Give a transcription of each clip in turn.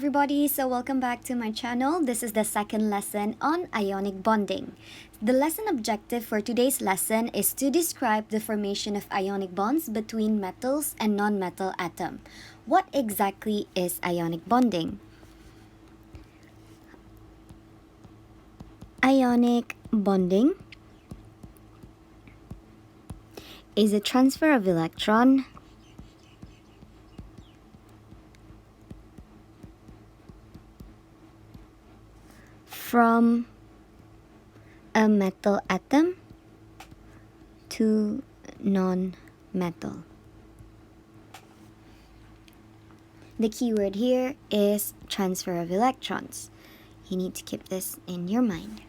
everybody, so welcome back to my channel. This is the second lesson on ionic bonding. The lesson objective for today's lesson is to describe the formation of ionic bonds between metals and non-metal atom. What exactly is ionic bonding? Ionic bonding is a transfer of electron from a metal atom to non-metal. The key word here is transfer of electrons. You need to keep this in your mind.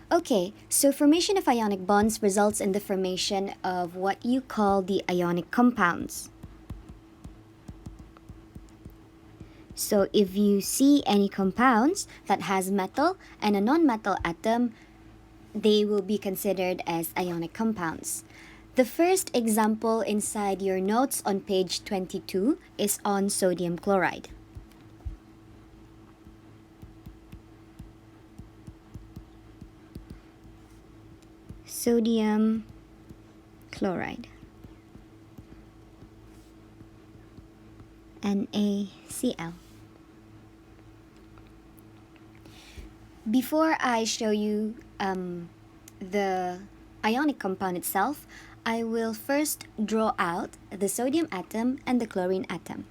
Okay, so formation of ionic bonds results in the formation of what you call the ionic compounds. So if you see any compounds that has metal and a non-metal atom, they will be considered as ionic compounds. The first example inside your notes on page 22 is on sodium chloride. Sodium chloride. NaCl. Before I show you the ionic compound itself, I will first draw out the sodium atom and the chlorine atom.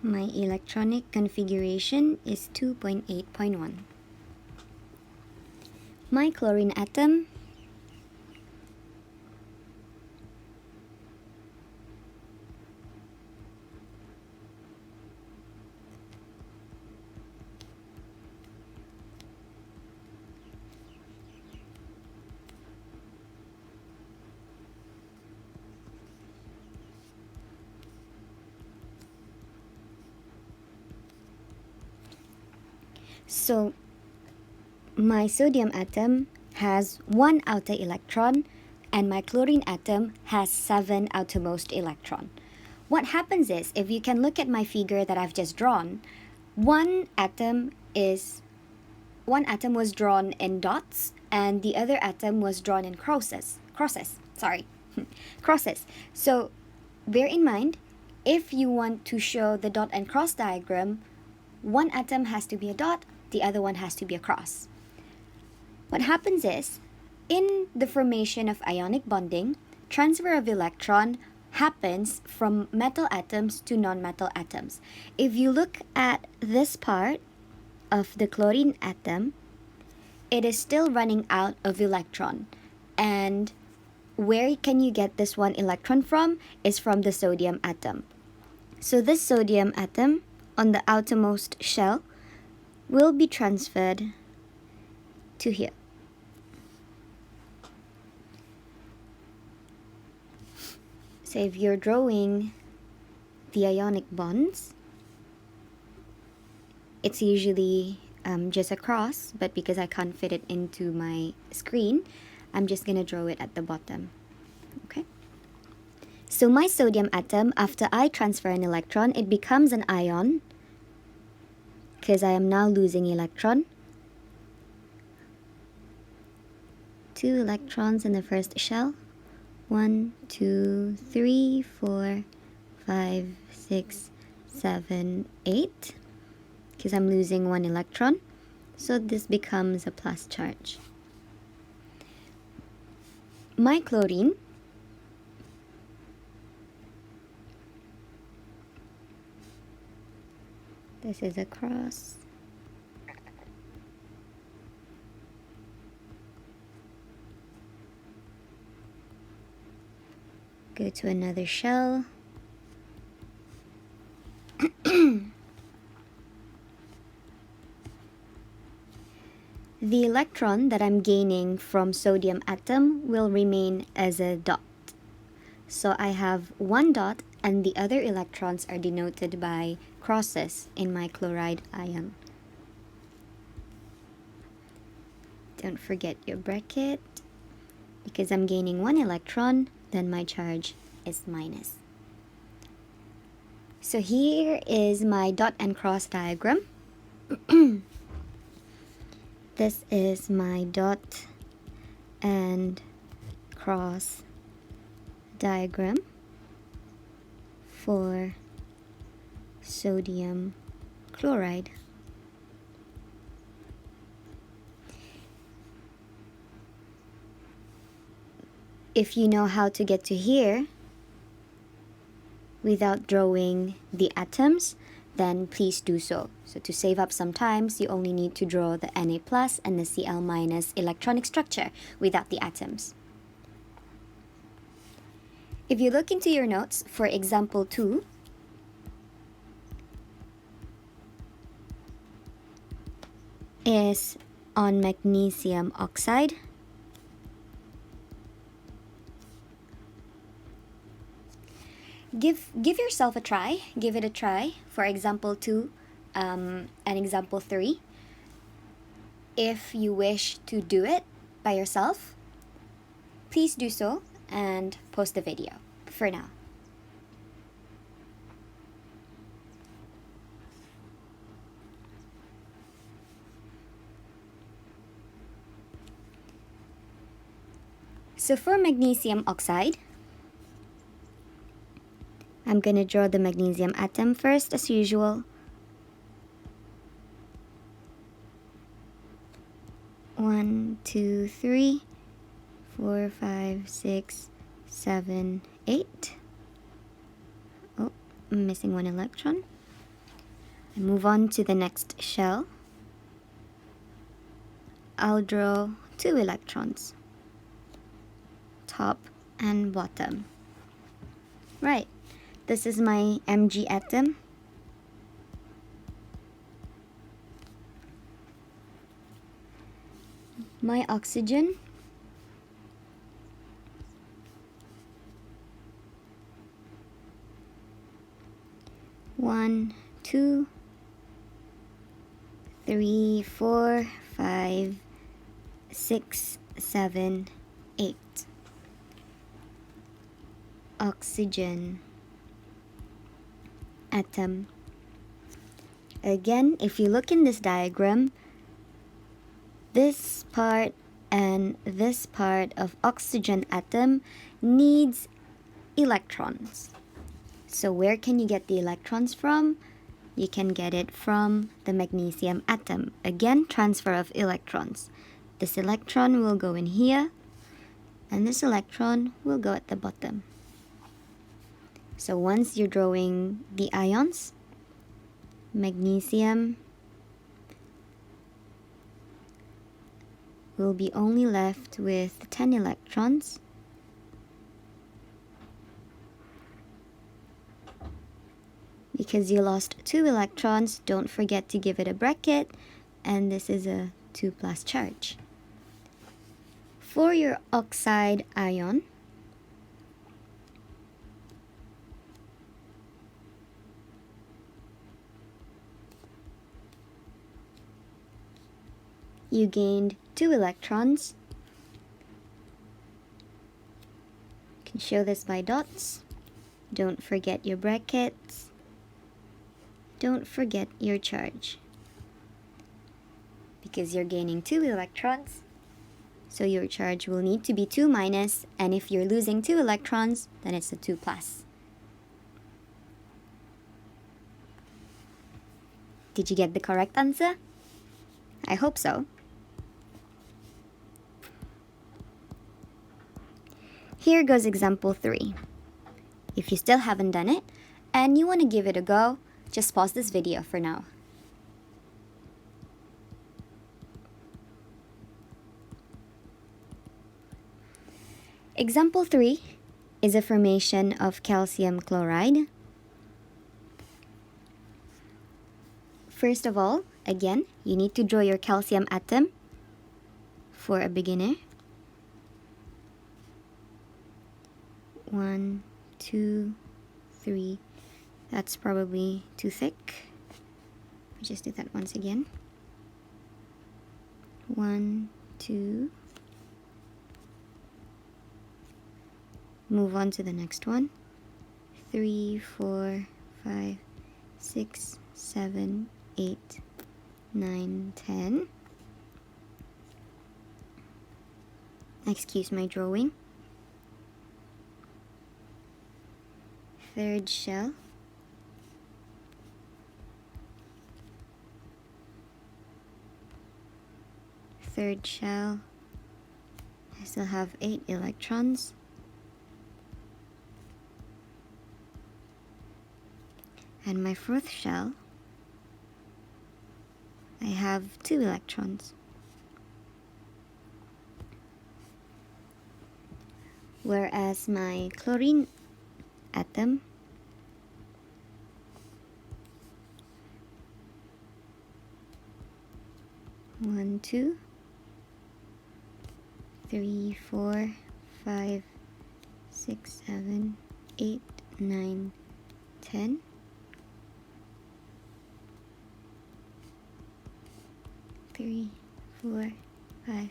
My electronic configuration is 2.8.1. My chlorine atom So my sodium atom has one outer electron and my chlorine atom has 7 outermost electron. What happens is, if you can look at my figure that I've just drawn, one atom was drawn in dots and the other atom was drawn in crosses. So bear in mind, if you want to show the dot and cross diagram, one atom has to be a dot, the other one has to be a cross. What happens is, in the formation of ionic bonding, transfer of electron happens from metal atoms to non-metal atoms. If you look at this part of the chlorine atom, it is still running out of electron. And where can you get this one electron from is from the sodium atom. So this sodium atom on the outermost shell will be transferred to here. So if you're drawing the ionic bonds, it's usually just a cross, but because I can't fit it into my screen, I'm just gonna draw it at the bottom. Okay? So my sodium atom, after I transfer an electron, it becomes an ion, because I am now losing electron. 2 electrons in the first shell. 1, 2, 3, 4, 5, 6, 7, 8. Because I'm losing 1 electron. So this becomes a plus charge. My chlorine this is a cross. Go to another shell. the electron that I'm gaining from sodium atom will remain as a dot. So I have one dot and the other electrons are denoted by crosses in my chloride ion. Don't forget your bracket. Because I'm gaining one electron, then my charge is minus. So here is my dot and cross diagram. This is my dot and cross diagram for sodium chloride. If you know how to get to here without drawing the atoms, then please do so. So to save up some time, you only need to draw the Na plus and the Cl minus electronic structure without the atoms. If you look into your notes for example 2, is on magnesium oxide. Give yourself a try. Give it a try for example 2 and example 3. If you wish to do it by yourself, please do so and post the video for now. So for magnesium oxide, I'm going to draw the magnesium atom first as usual. 1, 2, 3, 4, 5, 6, 7, 8. Oh, I'm missing one electron. I move on to the next shell. I'll draw 2 electrons, top and bottom. Right. This is my Mg atom. My oxygen. One, 2, 3, 4, 5, 6, 7, 8. Oxygen atom. Again, if you look in this diagram, this part and this part of oxygen atom needs electrons. So where can you get the electrons from? You can get it from the magnesium atom. Again, transfer of electrons. This electron will go in here, and this electron will go at the bottom. So once you're drawing the ions, magnesium will be only left with 10 electrons. Because you lost 2 electrons, don't forget to give it a bracket, and this is a 2 plus charge. For your oxide ion, you gained 2 electrons. You can show this by dots. Don't forget your brackets. Don't forget your charge. Because you're gaining 2 electrons, so your charge will need to be 2 minus, and if you're losing 2 electrons, then it's a 2 plus. Did you get the correct answer? I hope so. Here goes example 3. If you still haven't done it, and you want to give it a go, just pause this video for now. Example 3 is a formation of calcium chloride. First of all, again, you need to draw your calcium atom. for a beginner. 1, 2, 3. That's probably too thick. I'll just do that once again. 1, 2. Move on to the next one. 3, 4, 5, 6, 7, 8, 9, 10. Excuse my drawing. Third shell. Third shell. I still have 8 electrons. And my fourth shell, I have 2 electrons. Whereas my chlorine atom one, 2, 3, 4, 5, 6, 7, 8, 9, 10. 3, 4, 5,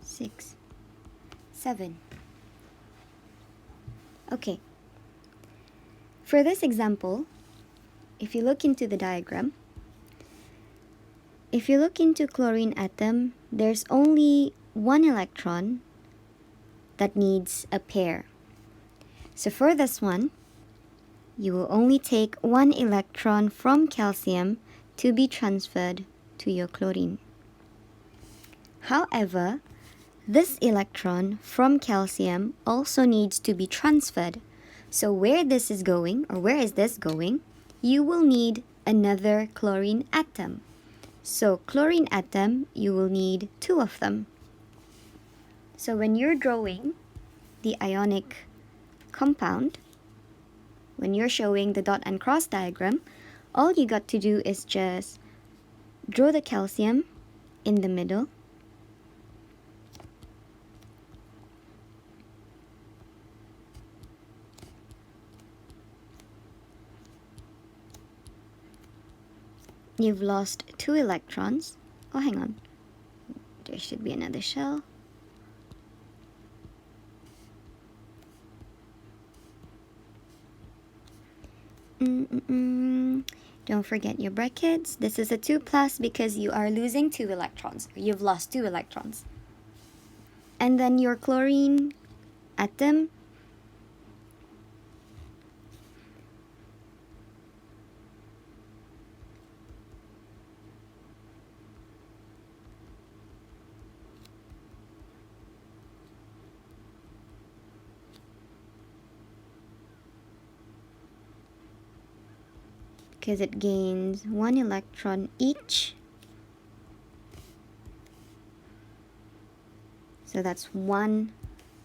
6, 7. Okay. For this example, if you look into the diagram, if you look into chlorine atom, there's only 1 electron that needs a pair. So for this one, you will only take 1 electron from calcium to be transferred to your chlorine. However, this electron from calcium also needs to be transferred. So where this is going, or where is this going, you will need another chlorine atom. So chlorine atom, you will need 2 of them. So when you're drawing the ionic compound, when you're showing the dot and cross diagram, all you got to do is just draw the calcium in the middle. You've lost 2 electrons. Oh, hang on. There should be another shell. Don't forget your brackets. This is a 2 plus because you are losing 2 electrons. You've lost 2 electrons. And then your chlorine atom, because it gains 1 electron each. So that's 1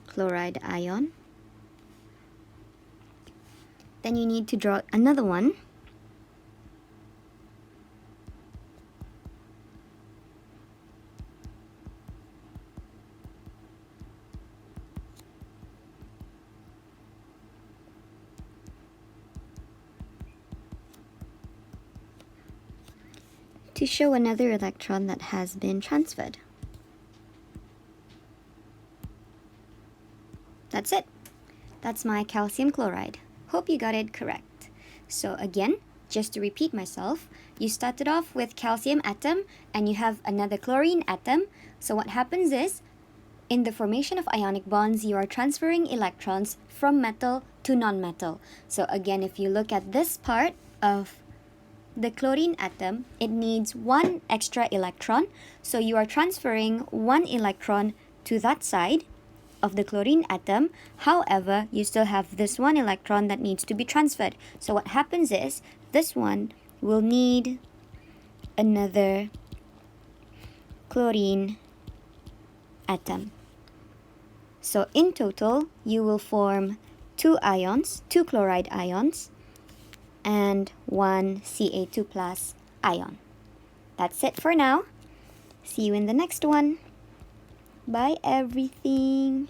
chloride ion. Then you need to draw another one. To show another electron that has been transferred. That's it. That's my calcium chloride. Hope you got it correct. So again, just to repeat myself, you started off with calcium atom and you have another chlorine atom. So what happens is, in the formation of ionic bonds, you are transferring electrons from metal to non-metal. So again, if you look at this part of the chlorine atom, it needs 1 extra electron. So you are transferring 1 electron to that side of the chlorine atom. However, you still have this 1 electron that needs to be transferred. So what happens is, this one will need another chlorine atom. So in total, you will form 2 ions, 2 chloride ions, and 1 Ca2 plus ion. That's it for now. See you in the next one. Bye, everything.